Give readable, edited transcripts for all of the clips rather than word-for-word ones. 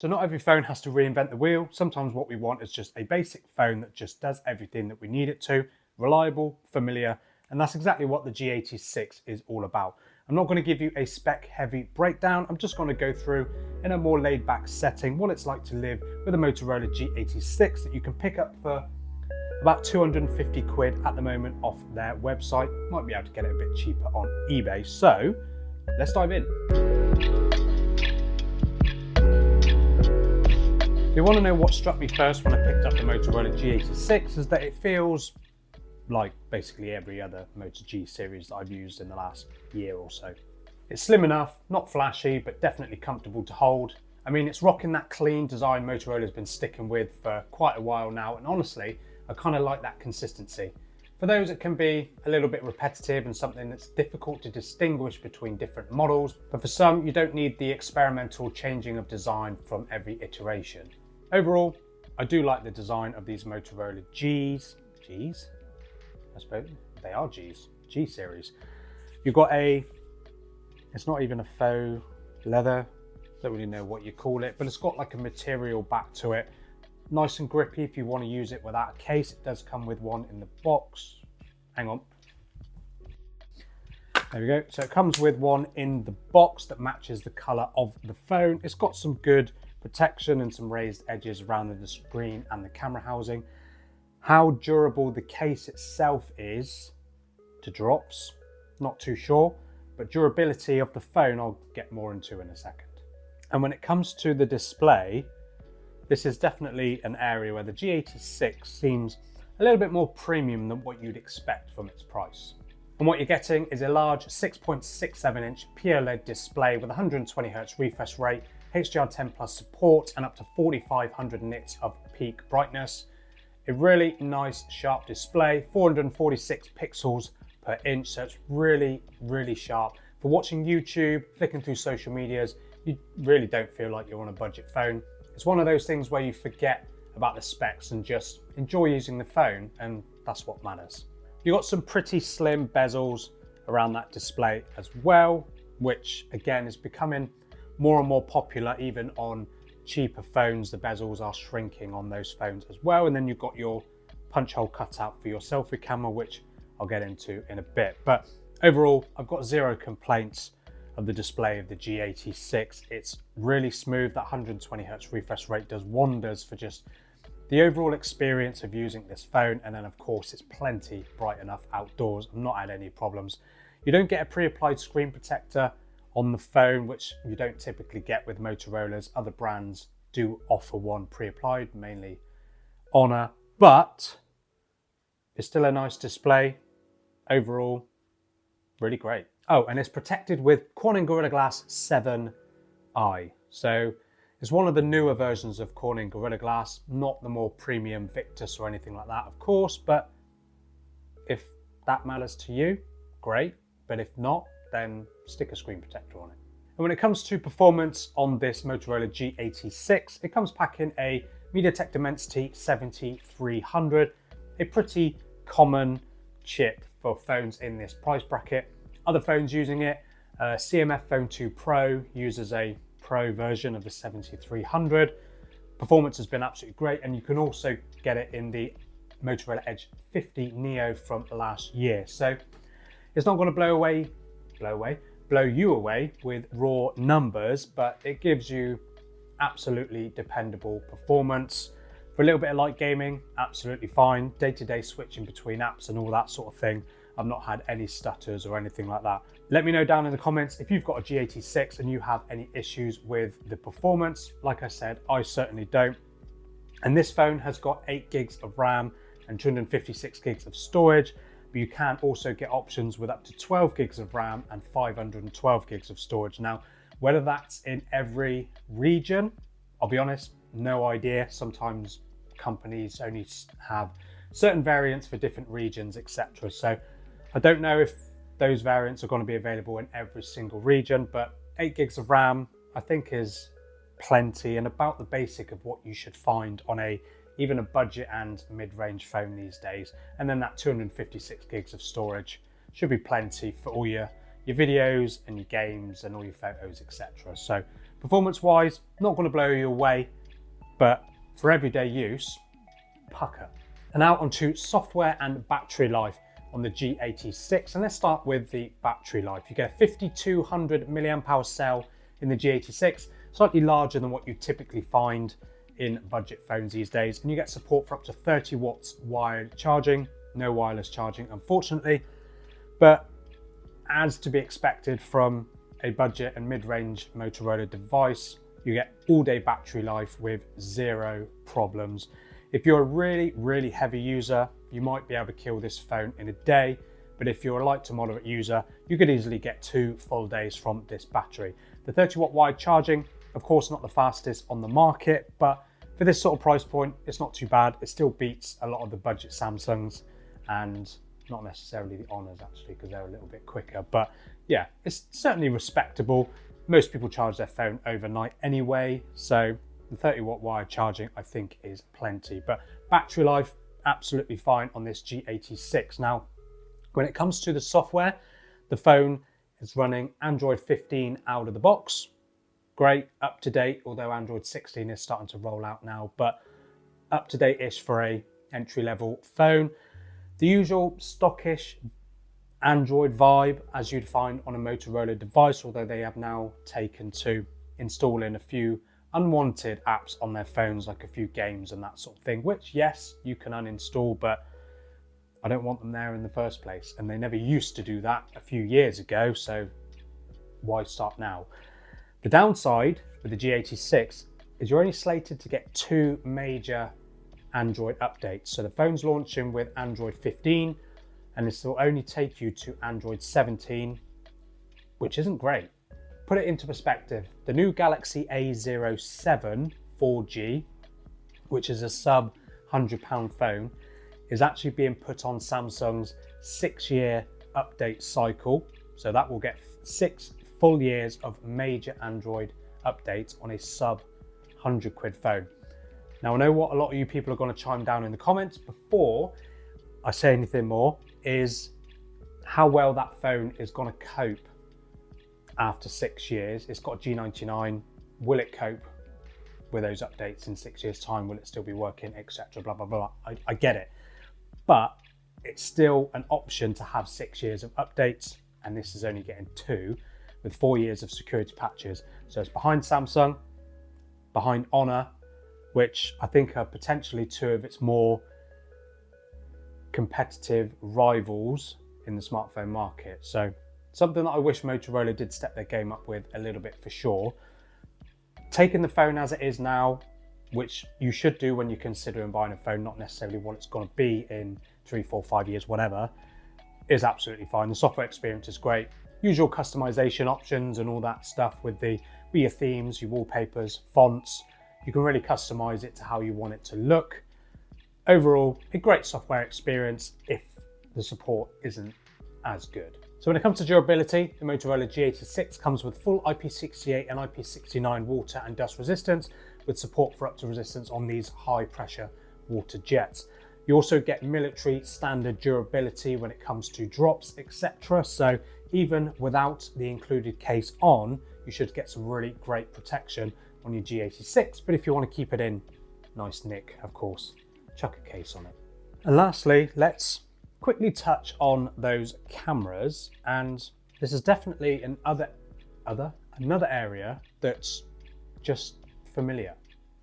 So not every phone has to reinvent the wheel. Sometimes what we want is just a basic phone that just does everything that we need it to, reliable, familiar, and that's exactly what the G86 is all about. I'm not going to give you a spec heavy breakdown. I'm just going to go through in a more laid back setting what it's like to live with a Motorola G86 that you can pick up for about 250 quid at the moment off their website. Might be able to get it a bit cheaper on eBay. So let's dive in. If you want to know what struck me first when I picked up the Motorola G86 is that it feels like basically every other Moto G series that I've used in the last year or so. It's slim enough, not flashy, but definitely comfortable to hold. I mean, it's rocking that clean design Motorola's been sticking with for quite a while now, and honestly, I kind of like that consistency. For those, it can be a little bit repetitive and something that's difficult to distinguish between different models, but for some, you don't need the experimental changing of design from every iteration. Overall, I do like the design of these Motorola Gs? I suppose they are Gs, G series. You've got it's not even a faux leather, don't really know what you call it, but it's got like a material back to it. Nice and grippy if you want to use it without a case. It does come with one in the box. Hang on. There we go. So it comes with one in the box that matches the color of the phone. It's got some good protection and some raised edges around the screen and the camera housing. How durable the case itself is to drops, not too sure, but durability of the phone I'll get more into in a second. And when it comes to the display, this is definitely an area where the G86 seems a little bit more premium than what you'd expect from its price. And what you're getting is a large 6.67-inch POLED display with 120Hz refresh rate, HDR10 Plus support, and up to 4500 nits of peak brightness. A really nice sharp display, 446 pixels per inch, so it's really, really sharp. For watching YouTube, flicking through social medias, you really don't feel like you're on a budget phone. It's one of those things where you forget about the specs and just enjoy using the phone, and that's what matters. You've got some pretty slim bezels around that display as well, which again is becoming more and more popular even on cheaper phones. The bezels are shrinking on those phones as well. And then you've got your punch hole cutout for your selfie camera, which I'll get into in a bit. But overall, I've got zero complaints of the display of the G86. It's really smooth. That 120Hz refresh rate does wonders for just the overall experience of using this phone. And then of course, it's plenty bright enough outdoors. I've not had any problems. You don't get a pre-applied screen protector on the phone, which you don't typically get with Motorola's. Other brands do offer one pre-applied, mainly Honor, but it's still a nice display. Overall, really great. Oh, and it's protected with Corning Gorilla Glass 7i. So it's one of the newer versions of Corning Gorilla Glass, not the more premium Victus or anything like that, of course, but if that matters to you, great. But if not, then stick a screen protector on it. And when it comes to performance on this Motorola G86, it comes packing a MediaTek Dimensity 7300, a pretty common chip for phones in this price bracket. Other phones using it, CMF Phone 2 Pro uses a Pro version of the 7300. Performance has been absolutely great, and you can also get it in the Motorola Edge 50 Neo from last year. So it's not going to blow you away with raw numbers, but it gives you absolutely dependable performance. For a little bit of light gaming, absolutely fine. Day-to-day switching between apps and all that sort of thing, I've not had any stutters or anything like that. Let me know down in the comments if you've got a G86 and you have any issues with the performance. Like I said, I certainly don't. And this phone has got 8 gigs of RAM and 256 gigs of storage, but you can also get options with up to 12 gigs of RAM and 512 gigs of storage. Now, whether that's in every region, I'll be honest, no idea. Sometimes companies only have certain variants for different regions, etc. So I don't know if those variants are going to be available in every single region, but 8 gigs of RAM I think is plenty and about the basic of what you should find on even a budget and mid-range phone these days. And then that 256 gigs of storage should be plenty for all your videos and your games and all your photos, etc. So Performance wise, not going to blow you away, but for everyday use, pucker. And now onto software and battery life on the G86. And let's start with the battery life. You get a 5200 milliamp hour cell in the G86, slightly larger than what you typically find in budget phones these days. And you get support for up to 30 watts wired charging, no wireless charging, unfortunately. But as to be expected from a budget and mid-range Motorola device, you get all-day battery life with zero problems. If you're a really heavy user, you might be able to kill this phone in a day, but if you're a light to moderate user, you could easily get 2 full days from this battery. The 30 watt wired charging, of course not the fastest on the market, but for this sort of price point, it's not too bad. It still beats a lot of the budget Samsungs, and not necessarily the Honors actually, because they're a little bit quicker, but yeah, it's certainly respectable. Most people charge their phone overnight anyway, so the 30 watt wired charging I think is plenty. But battery life, absolutely fine on this G86. Now, when it comes to the software, the phone is running Android 15 out of the box. Great, up to date, although Android 16 is starting to roll out now, but up to date-ish for a entry-level phone. The usual stockish Android vibe as you'd find on a Motorola device, although they have now taken to install in a few unwanted apps on their phones, like a few games and that sort of thing, which yes, you can uninstall, but I don't want them there in the first place. And they never used to do that a few years ago, so why start now? The downside with the G86 is you're only slated to get 2 major Android updates. So the phone's launching with Android 15, and this will only take you to Android 17, which isn't great. Put it into perspective, the new Galaxy A07 4G, which is a sub £100 phone, is actually being put on Samsung's 6-year update cycle. So that will get 6 full years of major Android updates on a sub £100 phone. Now, I know what a lot of you people are going to chime down in the comments before I say anything more is how well that phone is going to cope after 6 years. It's got a G99. Will it cope with those updates in 6 years' time? Will it still be working, etc. Blah, blah, blah. I get it. But it's still an option to have 6 years of updates, and this is only getting 2 with 4 years of security patches. So it's behind Samsung, behind Honor, which I think are potentially 2 of its more competitive rivals in the smartphone market. So something that I wish Motorola did step their game up with a little bit for sure. Taking the phone as it is now, which you should do when you're considering buying a phone, not necessarily what it's going to be in 3, 4, 5 years, whatever, is absolutely fine. The software experience is great. Usual customization options and all that stuff with your themes, your wallpapers, fonts. You can really customize it to how you want it to look. Overall, a great software experience if the support isn't as good. So when it comes to durability, the Motorola G86 comes with full IP68 and IP69 water and dust resistance, with support for up to resistance on these high pressure water jets. You also get military standard durability when it comes to drops, etc. So even without the included case on, you should get some really great protection on your G86. But if you want to keep it in nice nick, of course, chuck a case on it. And lastly, let's quickly touch on those cameras. And this is definitely another area that's just familiar.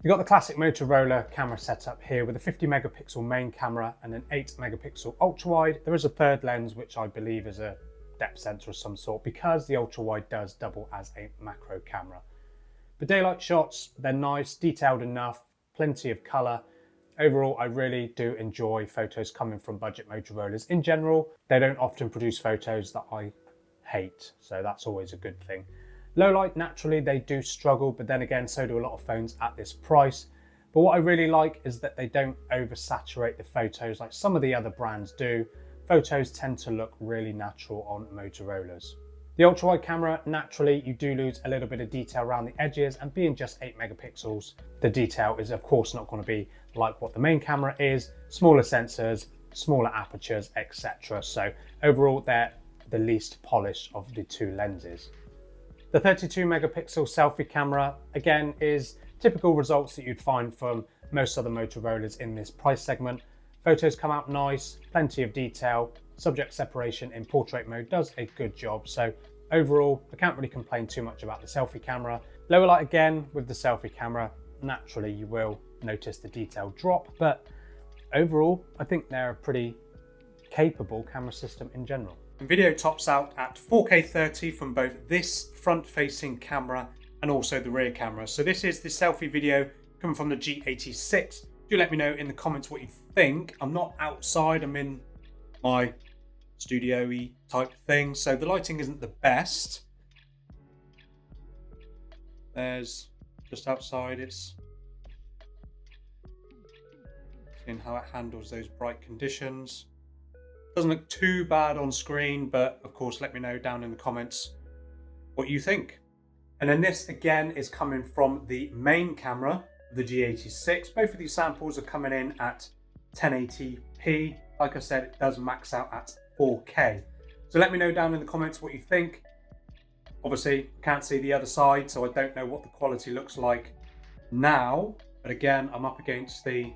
You've got the classic Motorola camera setup here with a 50 megapixel main camera and an 8 megapixel ultra wide. There is a third lens, which I believe is a depth sensor of some sort, because the ultra wide does double as a macro camera. The daylight shots, they're nice, detailed enough, plenty of color. Overall, I really do enjoy photos coming from budget Motorola's. In general, they don't often produce photos that I hate, so that's always a good thing. Low light, naturally, they do struggle, but then again, so do a lot of phones at this price. But what I really like is that they don't oversaturate the photos like some of the other brands do. Photos tend to look really natural on Motorola's. The ultra-wide camera, naturally, you do lose a little bit of detail around the edges, and being just 8 megapixels, the detail is of course not going to be like what the main camera is. Smaller sensors, smaller apertures, etc. So overall, they're the least polished of the two lenses. The 32 megapixel selfie camera, again, is typical results that you'd find from most other Motorola's in this price segment. Photos come out nice, plenty of detail, subject separation in portrait mode does a good job. So overall, I can't really complain too much about the selfie camera. Lower light again with the selfie camera, naturally you will notice the detail drop, but overall, I think they're a pretty capable camera system in general. And video tops out at 4K 30 from both this front-facing camera and also the rear camera. So this is the selfie video coming from the G86. Do let me know in the comments what you think. I'm not outside, I'm in my studio-y type thing, so the lighting isn't the best. There's just outside, it's seeing how it handles those bright conditions. Doesn't look too bad on screen, but of course let me know down in the comments what you think. And then this again is coming from the main camera, the G86. Both of these samples are coming in at 1080p. Like I said, it does max out at 4K. So let me know down in the comments what you think. Obviously, can't see the other side, so I don't know what the quality looks like now. But again, I'm up against the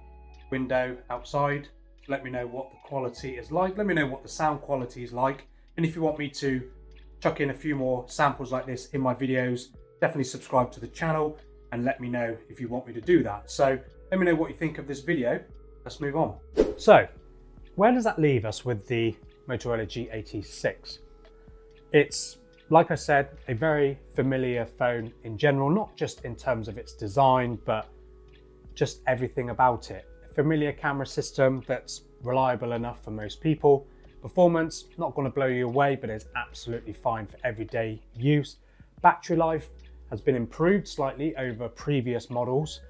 window outside. So let me know what the quality is like. Let me know what the sound quality is like. And if you want me to chuck in a few more samples like this in my videos, definitely subscribe to the channel and let me know if you want me to do that. So let me know what you think of this video. Let's move on. So where does that leave us with the Motorola G86? It's, like I said, a very familiar phone in general, not just in terms of its design, but just everything about it. A familiar camera system that's reliable enough for most people. Performance, not going to blow you away, but it's absolutely fine for everyday use. Battery life has been improved slightly over previous models.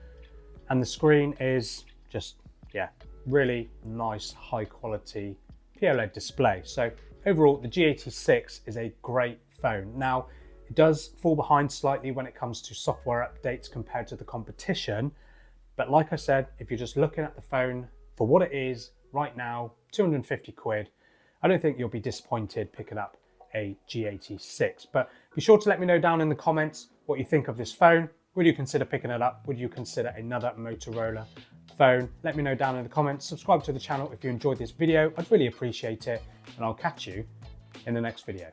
And the screen is just, yeah, really nice, high quality PLED display. So overall, the G86 is a great phone. Now, it does fall behind slightly when it comes to software updates compared to the competition. But like I said, if you're just looking at the phone for what it is right now, 250 quid, I don't think you'll be disappointed picking up a G86. But be sure to let me know down in the comments what you think of this phone. Would you consider picking it up? Would you consider another Motorola phone? Let me know down in the comments. Subscribe to the channel if you enjoyed this video. I'd really appreciate it. And I'll catch you in the next video.